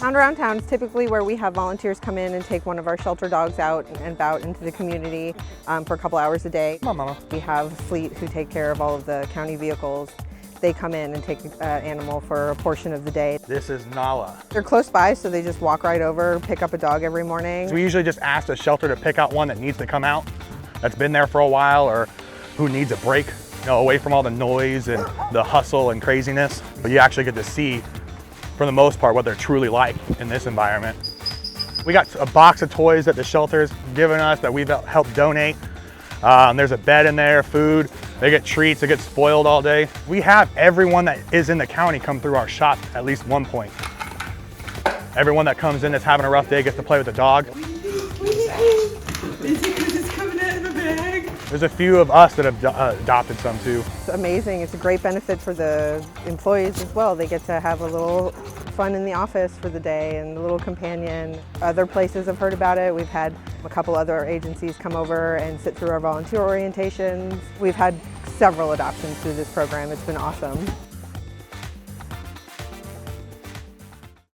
Hound Around Town is typically where we have volunteers come in and take one of our shelter dogs out and about into the community for a couple hours a day. Come on, Mama. We have Fleet who take care of all of the county vehicles. They come in and take an animal for a portion of the day. This is Nala. They're close by, so they just walk right over, pick up a dog every morning. So we usually just ask the shelter to pick out one that needs to come out, that's been there for a while, or who needs a break, away from all the noise and the hustle and craziness. But you actually get to see, for the most part, what they're truly like in this environment. We got a box of toys that the shelter's given us that we've helped donate. There's a bed in there, food. They get treats, they get spoiled all day. We have everyone that is in the county come through our shop at least one point. Everyone that comes in that's having a rough day gets to play with the dog. Is it because it's coming out of the bag? There's a few of us that have adopted some too. It's amazing. It's a great benefit for the employees as well. They get to have a little fun in the office for the day and a little companion. Other places have heard about it. We've had a couple other agencies come over and sit through our volunteer orientations. We've had several adoptions through this program. It's been awesome.